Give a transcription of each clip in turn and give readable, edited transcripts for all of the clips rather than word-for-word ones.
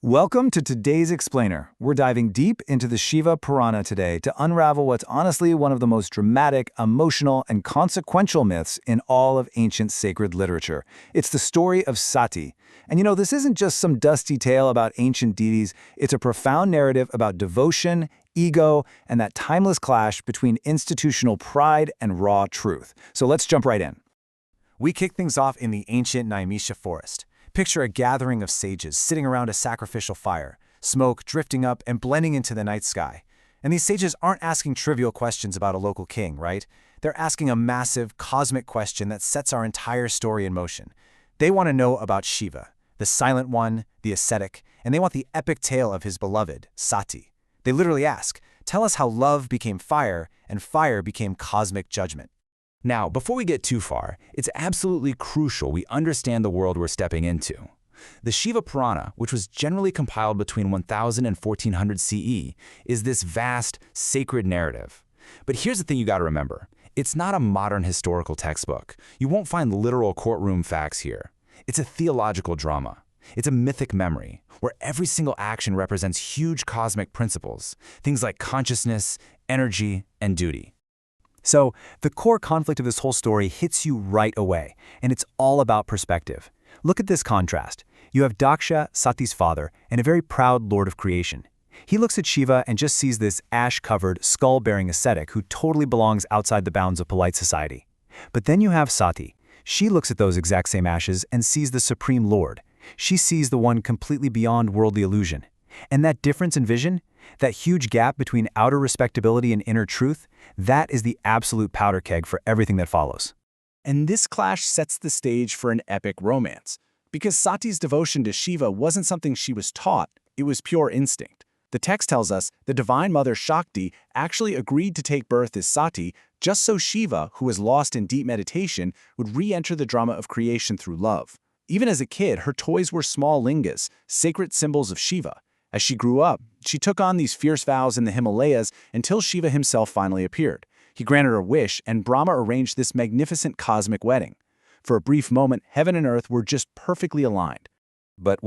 Welcome to today's Explainer. We're diving deep into the Shiva Purana today to unravel what's honestly one of the most dramatic, emotional, and consequential myths in all of ancient sacred literature. It's the story of Sati. And this isn't just some dusty tale about ancient deities, it's a profound narrative about devotion, ego, and that timeless clash between institutional pride and raw truth. So let's jump right in. We kick things off in the ancient Naimisha forest. Picture a gathering of sages sitting around a sacrificial fire, smoke drifting up and blending into the night sky. And these sages aren't asking trivial questions about a local king, right? They're asking a massive, cosmic question that sets our entire story in motion. They want to know about Shiva, the silent one, the ascetic, and they want the epic tale of his beloved, Sati. They literally ask, tell us how love became fire and fire became cosmic judgment. Now, before we get too far, it's absolutely crucial we understand the world we're stepping into. The Shiva Purana, which was generally compiled between 1000 and 1400 CE, is this vast, sacred narrative. But here's the thing you gotta remember. It's not a modern historical textbook. You won't find literal courtroom facts here. It's a theological drama. It's a mythic memory, where every single action represents huge cosmic principles, things like consciousness, energy, and duty. So, the core conflict of this whole story hits you right away, and it's all about perspective. Look at this contrast. You have Daksha, Sati's father, and a very proud lord of creation. He looks at Shiva and just sees this ash-covered, skull-bearing ascetic who totally belongs outside the bounds of polite society. But then you have Sati. She looks at those exact same ashes and sees the supreme lord. She sees the one completely beyond worldly illusion. And that difference in vision, that huge gap between outer respectability and inner truth, that is the absolute powder keg for everything that follows. And this clash sets the stage for an epic romance. Because Sati's devotion to Shiva wasn't something she was taught, it was pure instinct. The text tells us the divine mother Shakti actually agreed to take birth as Sati just so Shiva, who was lost in deep meditation, would re-enter the drama of creation through love. Even as a kid, her toys were small lingas, sacred symbols of Shiva. As she grew up, she took on these fierce vows in the Himalayas until Shiva himself finally appeared. He granted her wish, and Brahma arranged this magnificent cosmic wedding. For a brief moment, heaven and earth were just perfectly aligned. But,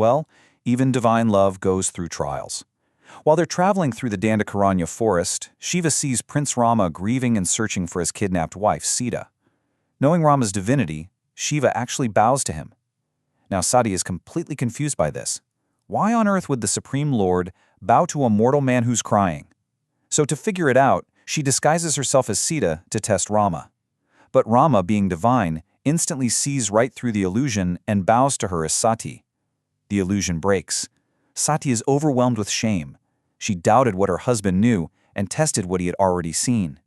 even divine love goes through trials. While they're traveling through the Dandakaranya forest, Shiva sees Prince Rama grieving and searching for his kidnapped wife, Sita. Knowing Rama's divinity, Shiva actually bows to him. Now Sati is completely confused by this. Why on earth would the Supreme Lord bow to a mortal man who's crying? So to figure it out, she disguises herself as Sita to test Rama. But Rama, being divine, instantly sees right through the illusion and bows to her as Sati. The illusion breaks. Sati is overwhelmed with shame. She doubted what her husband knew and tested what he had already seen.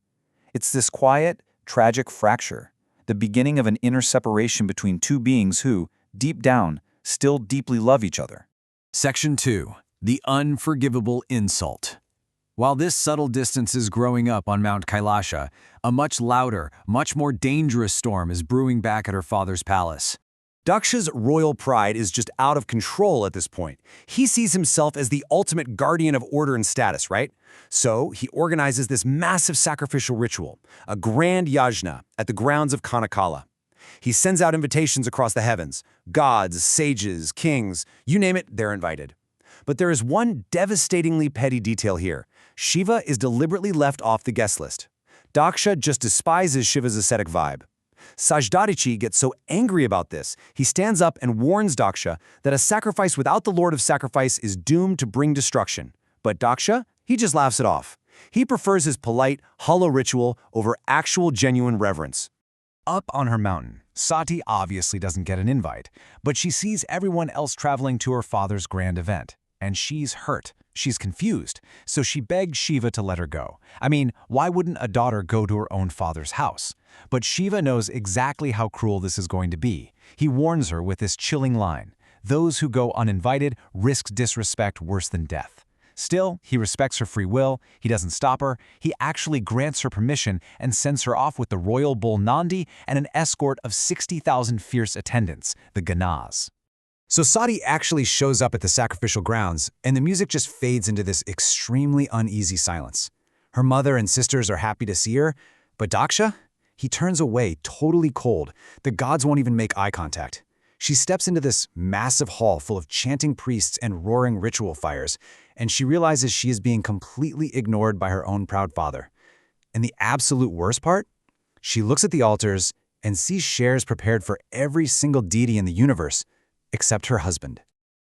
It's this quiet, tragic fracture, the beginning of an inner separation between two beings who, deep down, still deeply love each other. Section 2. The Unforgivable Insult. While this subtle distance is growing up on Mount Kailasha, a much louder, much more dangerous storm is brewing back at her father's palace. Daksha's royal pride is just out of control at this point. He sees himself as the ultimate guardian of order and status, right? So he organizes this massive sacrificial ritual, a grand Yajna, at the grounds of Kanakala. He sends out invitations across the heavens. Gods, sages, kings, you name it, they're invited. But there is one devastatingly petty detail here. Shiva is deliberately left off the guest list. Daksha just despises Shiva's ascetic vibe. Sajdarichi gets so angry about this, he stands up and warns Daksha that a sacrifice without the Lord of Sacrifice is doomed to bring destruction. But Daksha, he just laughs it off. He prefers his polite, hollow ritual over actual genuine reverence. Up on her mountain, Sati obviously doesn't get an invite, but she sees everyone else traveling to her father's grand event. And she's hurt. She's confused, so she begs Shiva to let her go. I mean, why wouldn't a daughter go to her own father's house? But Shiva knows exactly how cruel this is going to be. He warns her with this chilling line: those who go uninvited risk disrespect worse than death. Still, he respects her free will, he doesn't stop her, he actually grants her permission and sends her off with the royal bull Nandi and an escort of 60,000 fierce attendants, the Ganas. So Sati actually shows up at the sacrificial grounds, and the music just fades into this extremely uneasy silence. Her mother and sisters are happy to see her, but Daksha? He turns away, totally cold. The gods won't even make eye contact. She steps into this massive hall full of chanting priests and roaring ritual fires, and she realizes she is being completely ignored by her own proud father. And the absolute worst part? She looks at the altars and sees shares prepared for every single deity in the universe, except her husband.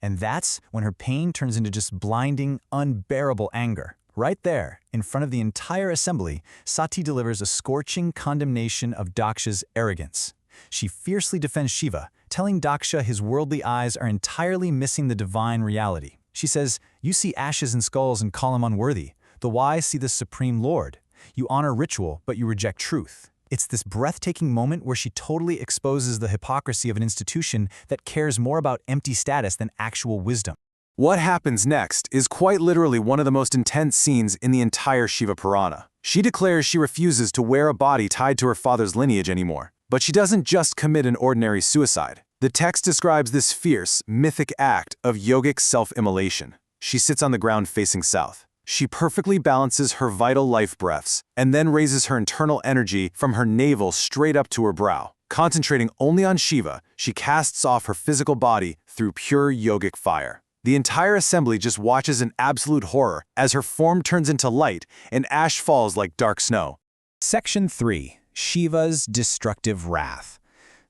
And that's when her pain turns into just blinding, unbearable anger. Right there, in front of the entire assembly, Sati delivers a scorching condemnation of Daksha's arrogance. She fiercely defends Shiva, telling Daksha his worldly eyes are entirely missing the divine reality. She says, "You see ashes and skulls and call him unworthy. The wise see the supreme Lord. You honor ritual, but you reject truth." It's this breathtaking moment where she totally exposes the hypocrisy of an institution that cares more about empty status than actual wisdom. What happens next is quite literally one of the most intense scenes in the entire Shiva Purana. She declares she refuses to wear a body tied to her father's lineage anymore. But she doesn't just commit an ordinary suicide. The text describes this fierce, mythic act of yogic self-immolation. She sits on the ground facing south. She perfectly balances her vital life breaths and then raises her internal energy from her navel straight up to her brow. Concentrating only on Shiva, she casts off her physical body through pure yogic fire. The entire assembly just watches in absolute horror as her form turns into light and ash falls like dark snow. Section 3. Shiva's destructive wrath.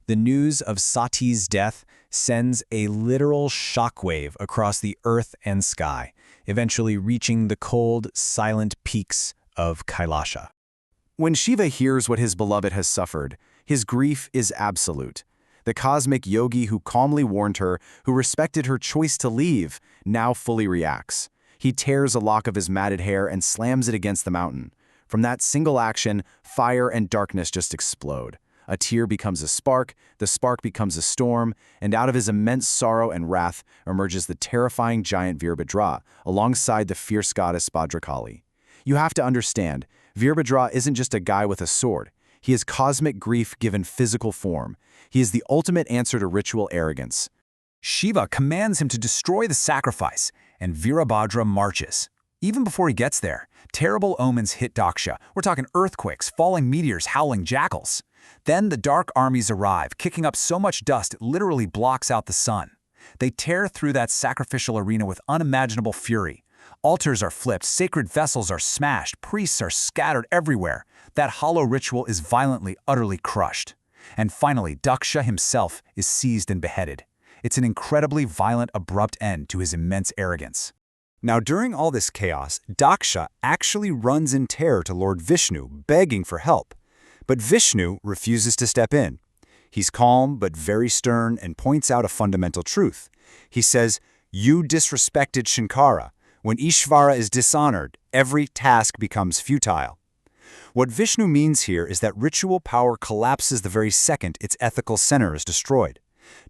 The news of Sati's death sends a literal shockwave across the earth and sky, eventually reaching the cold, silent peaks of Kailasha. When Shiva hears what his beloved has suffered, his grief is absolute. The cosmic yogi who calmly warned her, who respected her choice to leave, now fully reacts. He tears a lock of his matted hair and slams it against the mountain. From that single action, fire and darkness just explode. A tear becomes a spark, the spark becomes a storm, and out of his immense sorrow and wrath emerges the terrifying giant Virabhadra, alongside the fierce goddess Bhadrakali. You have to understand, Virabhadra isn't just a guy with a sword. He is cosmic grief given physical form. He is the ultimate answer to ritual arrogance. Shiva commands him to destroy the sacrifice, and Virabhadra marches. Even before he gets there, terrible omens hit Daksha. We're talking earthquakes, falling meteors, howling jackals. Then the dark armies arrive, kicking up so much dust it literally blocks out the sun. They tear through that sacrificial arena with unimaginable fury. Altars are flipped, sacred vessels are smashed, priests are scattered everywhere. That hollow ritual is violently, utterly crushed. And finally, Daksha himself is seized and beheaded. It's an incredibly violent, abrupt end to his immense arrogance. Now, during all this chaos, Daksha actually runs in terror to Lord Vishnu, begging for help. But Vishnu refuses to step in. He's calm but very stern and points out a fundamental truth. He says, "You disrespected Shankara. When Ishvara is dishonored, every task becomes futile." What Vishnu means here is that ritual power collapses the very second its ethical center is destroyed.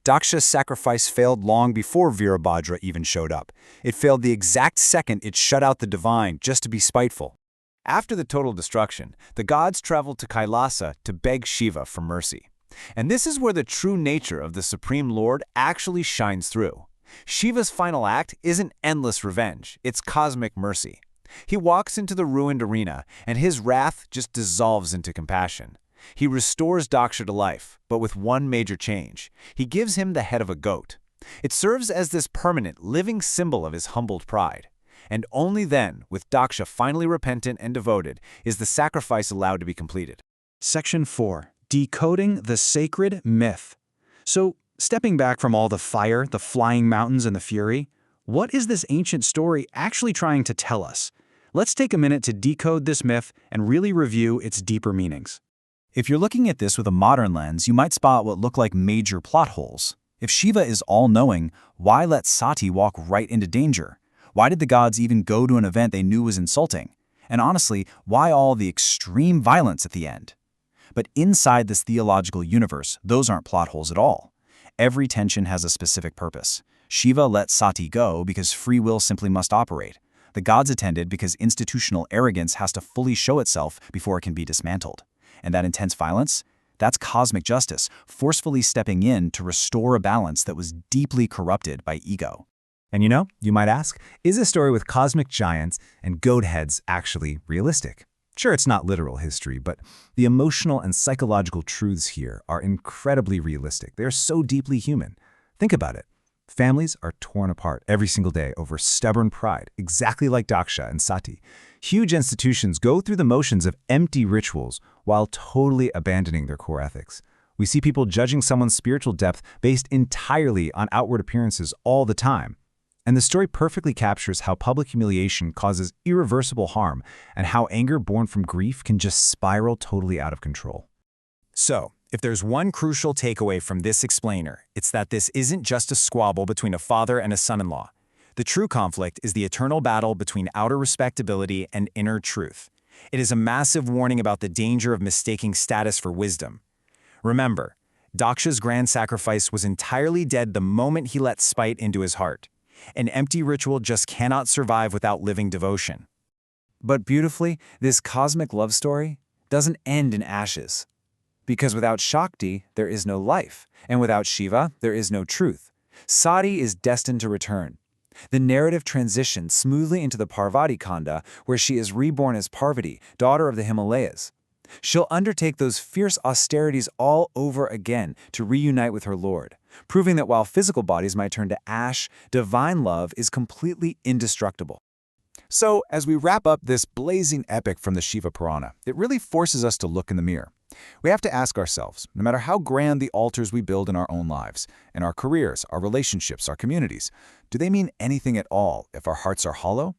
Daksha's sacrifice failed long before Virabhadra even showed up. It failed the exact second it shut out the divine just to be spiteful. After the total destruction, the gods traveled to Kailasa to beg Shiva for mercy. And this is where the true nature of the Supreme Lord actually shines through. Shiva's final act isn't endless revenge, it's cosmic mercy. He walks into the ruined arena, and his wrath just dissolves into compassion. He restores Daksha to life, but with one major change. He gives him the head of a goat. It serves as this permanent, living symbol of his humbled pride. And only then, with Daksha finally repentant and devoted, is the sacrifice allowed to be completed. Section 4. Decoding the sacred myth. So, stepping back from all the fire, the flying mountains, and the fury, what is this ancient story actually trying to tell us? Let's take a minute to decode this myth and really review its deeper meanings. If you're looking at this with a modern lens, you might spot what look like major plot holes. If Shiva is all-knowing, why let Sati walk right into danger? Why did the gods even go to an event they knew was insulting? And honestly, why all the extreme violence at the end? But inside this theological universe, those aren't plot holes at all. Every tension has a specific purpose. Shiva let Sati go because free will simply must operate. The gods attended because institutional arrogance has to fully show itself before it can be dismantled. And that intense violence? That's cosmic justice, forcefully stepping in to restore a balance that was deeply corrupted by ego. And you might ask, is a story with cosmic giants and goat heads actually realistic? Sure, it's not literal history, but the emotional and psychological truths here are incredibly realistic. They're so deeply human. Think about it. Families are torn apart every single day over stubborn pride, exactly like Daksha and Sati. Huge institutions go through the motions of empty rituals while totally abandoning their core ethics. We see people judging someone's spiritual depth based entirely on outward appearances all the time. And the story perfectly captures how public humiliation causes irreversible harm and how anger born from grief can just spiral totally out of control. So, if there's one crucial takeaway from this explainer, it's that this isn't just a squabble between a father and a son-in-law. The true conflict is the eternal battle between outer respectability and inner truth. It is a massive warning about the danger of mistaking status for wisdom. Remember, Daksha's grand sacrifice was entirely dead the moment he let spite into his heart. An empty ritual just cannot survive without living devotion. But beautifully, this cosmic love story doesn't end in ashes. Because without Shakti, there is no life, and without Shiva, there is no truth. Sati is destined to return. The narrative transitions smoothly into the Parvati Kanda, where she is reborn as Parvati, daughter of the Himalayas. She'll undertake those fierce austerities all over again to reunite with her Lord, proving that while physical bodies might turn to ash, divine love is completely indestructible. So, as we wrap up this blazing epic from the Shiva Purana, it really forces us to look in the mirror. We have to ask ourselves, no matter how grand the altars we build in our own lives, in our careers, our relationships, our communities, do they mean anything at all if our hearts are hollow?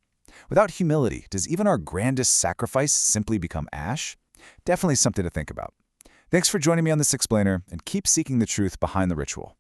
Without humility, does even our grandest sacrifice simply become ash? Definitely something to think about. Thanks for joining me on this explainer, and keep seeking the truth behind the ritual.